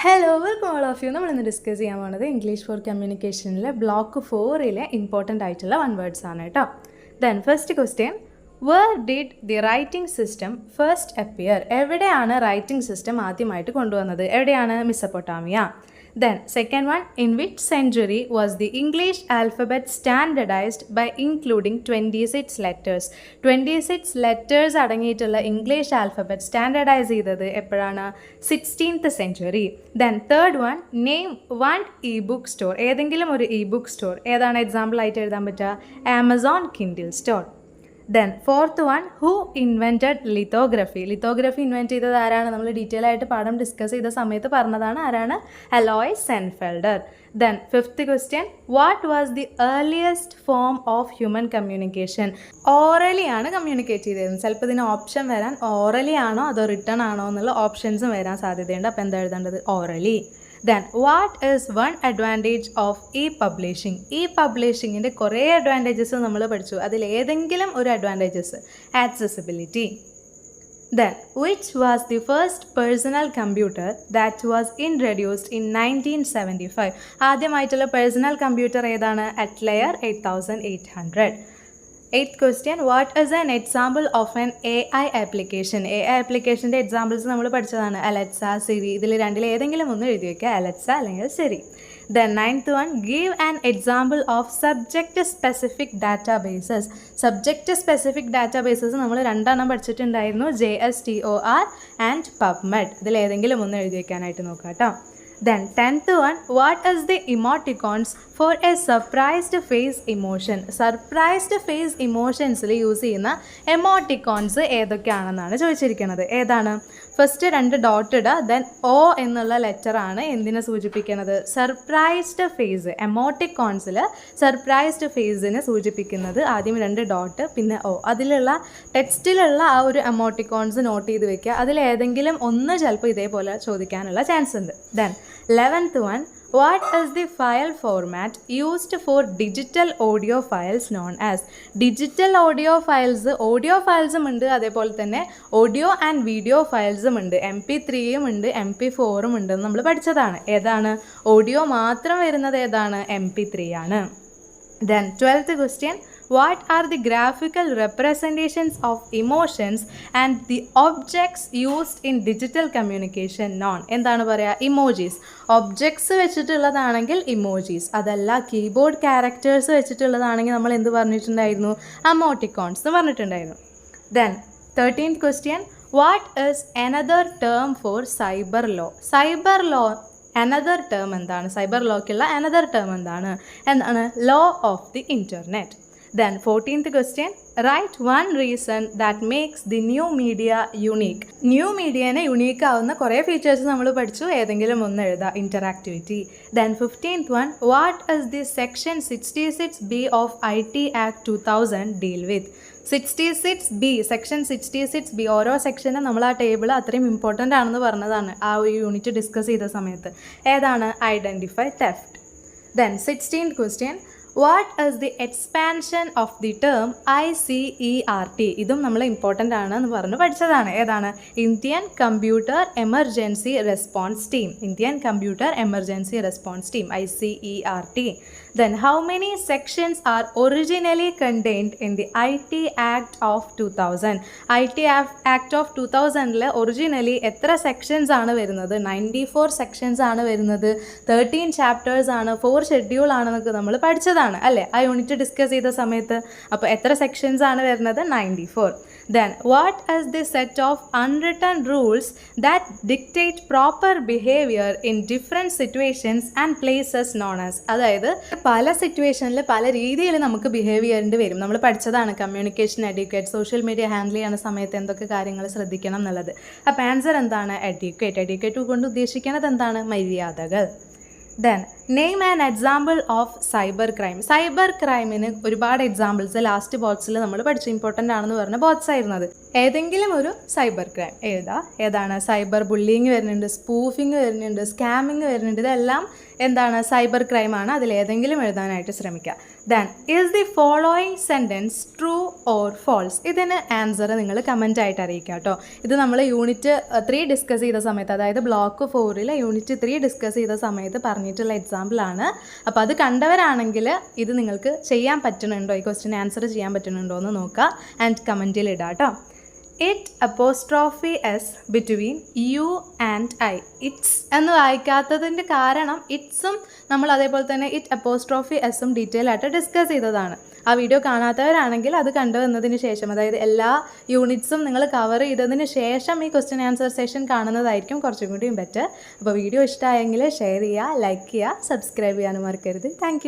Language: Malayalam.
Hello welcome all of you. നമ്മളിന്ന് ഡിസ്കസ് ചെയ്യാൻ പോകുന്നത് ഇംഗ്ലീഷ് ഫോർ കമ്മ്യൂണിക്കേഷനിലെ ബ്ലോക്ക് 4 ഇമ്പോർട്ടൻ്റ് ആയിട്ടുള്ള വൺ വേർഡ്സ് ആണ് കേട്ടോ. Then first question, where did the writing system first appear? എവിടെയാണ് റൈറ്റിംഗ് സിസ്റ്റം ആദ്യമായിട്ട് കൊണ്ടുവന്നത്? എവിടെയാണ്? Mesopotamia. Then second one, in which century was the English alphabet standardized by including 26 letters? 26 letters അടങ്ങിയിട്ടുള്ള ഇംഗ്ലീഷ് ആൽഫബറ്റ് സ്റ്റാൻഡർഡൈസ് ചെയ്തത് എപ്പോഴാണ്? 16th century. Then third one, name one e-book store. ഏതെങ്കിലും ഒരു e-book store ഏതാണ് എക്സാമ്പിൾ ആയിട്ട് എഴുതാൻ പറ്റുക? Amazon Kindle store. Then fourth one, who invented lithography? Lithography invent ചെയ്തത് ആരാണ്? നമ്മൾ ഡീറ്റെയിൽ ആയിട്ട് പാഠം ഡിസ്കസ് ചെയ്ത സമയത്ത് പറഞ്ഞതാണ്. ആരാണ്? Alois Senefelder. Then fifth question, what was the earliest form of human communication? Orally ആണ് കമ്മ്യൂണിക്കേറ്റ് ചെയ്തിരുന്നത്. ചിലപ്പോൾ ഇതിന് ഓപ്ഷൻ വരാൻ ഓറലി ആണോ അതോ റിട്ടേൺ ആണോ എന്നുള്ള ഓപ്ഷൻസും വരാൻ സാധ്യതയുണ്ട്. അപ്പോൾ എന്താ എഴുതേണ്ടത്? Orally. Then what is one advantage of e-publishing? ഇ-പബ്ലിഷിങ്ങിൻ്റെ കുറേ അഡ്വാൻറ്റേജസ് നമ്മൾ പഠിച്ചു. അതിൽ ഏതെങ്കിലും ഒരു advantages? Accessibility. Then, which was the first personal computer that was introduced in 1975? ആദ്യമായിട്ടുള്ള പേഴ്സണൽ കമ്പ്യൂട്ടർ ഏതാണ്? Altair 8800. Eighth question, what is an example of an AI application? AI ആപ്ലിക്കേഷൻ്റെ എക്സാമ്പിൾസ് നമ്മൾ പഠിച്ചതാണ്. Alexa, Siri. ഇതിൽ രണ്ടിൽ ഏതെങ്കിലും ഒന്ന് എഴുതി വയ്ക്കുക, അലക്സ അല്ലെങ്കിൽ Siri. Then ninth one, give an example of subject specific databases. Subject specific databases നമ്മൾ രണ്ടെണ്ണം പഠിച്ചിട്ടുണ്ടായിരുന്നു, JSTOR ആൻഡ് PubMed. ഇതിൽ ഏതെങ്കിലും ഒന്ന് എഴുതി വയ്ക്കാനായിട്ട് നോക്കാം കേട്ടോ. Then 10th one, what is the emoticons for a surprised face emotion? Surprised face emotionsൽ യൂസ് ചെയ്യുന്ന എമോട്ടിക്കോൺസ് ഏതൊക്കെയാണെന്നാണ് ചോദിച്ചിരിക്കുന്നത്. ഏതാണ്? ഫസ്റ്റ് രണ്ട് ഡോട്ട് ഇടുക. ദെൻ O എന്നുള്ള ലെറ്ററാണ് എന്തിനെ സൂചിപ്പിക്കുന്നത്? Surprised face. എമോട്ടിക്കോൺസിൽ സർപ്രൈസ്ഡ് ഫേസിനെ സൂചിപ്പിക്കുന്നത് ആദ്യം രണ്ട് ഡോട്ട് പിന്നെ O. അതിലുള്ള ടെക്സ്റ്റിലുള്ള ആ ഒരു എമോട്ടിക്കോൺസ് നോട്ട് ചെയ്ത് വെക്കുക. അതിലേതെങ്കിലും ഒന്ന് ചിലപ്പോൾ ഇതേപോലെ ചോദിക്കാനുള്ള ചാൻസ് ഉണ്ട്. Then 11th one, what is the file format used for digital audio files known as? Digital audio files ഉണ്ട്, അതേപോലെ തന്നെ ഓഡിയോ ആൻഡ് വീഡിയോ ഫയൽസും ഉണ്ട്. MP3 ഉണ്ട്, MP4 ഉണ്ട് എന്ന് നമ്മൾ പഠിച്ചതാണ്. ഏതാണ്? ഓഡിയോ മാത്രം വരുന്നത് ഏതാണ്? MP3 ആണ്. Then 12th question, what are the graphical representations of emotions and the objects used in digital communication known? എന്താണ് പറയുക? ഇമോജീസ്. ഒബ്ജക്ട്സ് വെച്ചിട്ടുള്ളതാണെങ്കിൽ ഇമോജീസ്, അതല്ല കീബോർഡ് ക്യാരക്ടേഴ്സ് വെച്ചിട്ടുള്ളതാണെങ്കിൽ നമ്മൾ എന്ത് പറഞ്ഞിട്ടുണ്ടായിരുന്നു? അമോട്ടിക്കോൺസ് എന്ന് പറഞ്ഞിട്ടുണ്ടായിരുന്നു. Then 13th question, what is another term for cyber law? Cyber law another term എന്താണ്? സൈബർ ലോക്കുള്ള അനദർ ടേം എന്താണ്? Law of the internet. Then 14th question, write one reason that makes the new media unique. New മീഡിയനെ യുണീക്ക് ആവുന്ന കുറേ ഫീച്ചേഴ്സ് നമ്മൾ പഠിച്ചു. ഏതെങ്കിലും ഒന്ന് എഴുതുക. Interactivity. Then 15th one, what is the section 66B of IT Act 2000 deal with? 66B, section 66B. ഓരോ സെക്ഷനും നമ്മൾ ആ ടേബിൾ അത്രയും ഇമ്പോർട്ടൻ്റ് ആണെന്ന് പറഞ്ഞതാണ് ആ ഒരു യൂണിറ്റ് ഡിസ്കസ് ചെയ്ത സമയത്ത്. ഏതാണ്? Identify theft. Then 16th question, what is the expansion of the term ICERT? ഇതും നമ്മൾ ഇമ്പോർട്ടൻ്റ് ആണ് എന്ന് പറഞ്ഞ് പഠിച്ചതാണ്. ഏതാണ്? Indian computer emergency response team. Indian computer emergency response team, ICERT. Then how many sections are originally contained in the IT Act of 2000? IT Act of 2000ൽ originally എത്ര സെക്ഷൻസ് ആണ് വരുന്നത്? 94 സെക്ഷൻസ് ആണ് വരുന്നത്. 13 ചാപ്റ്റേഴ്സ് ആണ്, 4 ഷെഡ്യൂൾ ആണെന്നൊക്കെ നമ്മൾ പഠിച്ചതാണ് അല്ലേ ആ യൂണിറ്റ് ഡിസ്കസ് ചെയ്ത സമയത്ത്. അപ്പോൾ എത്ര സെക്ഷൻസ് ആണ് വരുന്നത്? 94. Then what is the set of unwritten rules that dictate proper behavior in different situations and places known as? അതായത് പല സിറ്റുവേഷനിൽ പല രീതിയിൽ നമുക്ക് ബിഹേവ് ചെയ്യേണ്ടി വരും. നമ്മൾ പഠിച്ചതാണ് communication educate, social media handle ചെയ്യുന്ന സമയത്ത് എന്തൊക്കെ കാര്യങ്ങൾ ശ്രദ്ധിക്കണം എന്നുള്ളത്. അപ്പോൾ ആൻസർ എന്താണ്? എഡ്യൂക്കേറ്റ്. എഡ്യൂക്കേറ്റ് കൊണ്ട് ഉദ്ദേശിക്കുന്നത് എന്താണ്? മര്യാദകൾ. Then name an example of cyber crime. Cyber ക്രൈമിന് ഒരുപാട് എക്സാമ്പിൾസ് ലാസ്റ്റ് ബോക്സിൽ നമ്മൾ പഠിച്ചു. ഇമ്പോർട്ടൻ്റ് ആണെന്ന് പറഞ്ഞ ബോക്സ് ആയിരുന്നത്. ഏതെങ്കിലും ഒരു സൈബർ ക്രൈം എഴുതുക. ഏതാണ്? സൈബർ ബുള്ളിങ് വരുന്നുണ്ട്, സ്പൂഫിങ് വരുന്നുണ്ട്, സ്കാമിങ് വരുന്നുണ്ട്. ഇതെല്ലാം എന്താണ്, സൈബർ ക്രൈമാണ്. അതിലേതെങ്കിലും എഴുതാനായിട്ട് ശ്രമിക്കുക. Then is the following sentence true or false? ഇതിന് ആൻസർ നിങ്ങൾ കമൻ്റ് ആയിട്ട് അറിയിക്കുക കേട്ടോ. ഇത് നമ്മൾ യൂണിറ്റ് 3 ഡിസ്കസ് ചെയ്ത സമയത്ത്, അതായത് ബ്ലോക്ക് 4 യൂണിറ്റ് 3 ഡിസ്കസ് ചെയ്ത സമയത്ത് പറഞ്ഞിട്ടുള്ള എക്സാമ്പിളാണ്. അപ്പോൾ അത് കണ്ടവരാണെങ്കിൽ ഇത് നിങ്ങൾക്ക് ചെയ്യാൻ പറ്റുന്നുണ്ടോ, ഈ ക്വസ്റ്റ്യൻ ആൻസർ ചെയ്യാൻ പറ്റുന്നുണ്ടോ എന്ന് നോക്കുക ആൻഡ് കമൻറ്റിൽ ഇടാം കേട്ടോ. It apostrophe S between you and I. It's എന്ന് വായിക്കാത്തതിൻ്റെ കാരണം ഇറ്റ്സും നമ്മൾ അതേപോലെ തന്നെ ഇറ്റ് അപ്പോസ്ട്രോഫി എസും ഡീറ്റെയിൽ ആയിട്ട് ഡിസ്കസ് ചെയ്തതാണ്. ആ വീഡിയോ കാണാത്തവരാണെങ്കിൽ അത് കണ്ടുവന്നതിന് ശേഷം, അതായത് എല്ലാ യൂണിറ്റ്സും നിങ്ങൾ കവർ ചെയ്തതിന് ശേഷം ഈ ക്വസ്റ്റ്യൻ ആൻസർ സെഷൻ കാണുന്നതായിരിക്കും കുറച്ചും കൂടിയും ബെറ്റർ. അപ്പോൾ വീഡിയോ ഇഷ്ടമായെങ്കിൽ ഷെയർ ചെയ്യുക, ലൈക്ക് ചെയ്യുക, സബ്സ്ക്രൈബ് ചെയ്യാനും മറക്കരുത്. താങ്ക്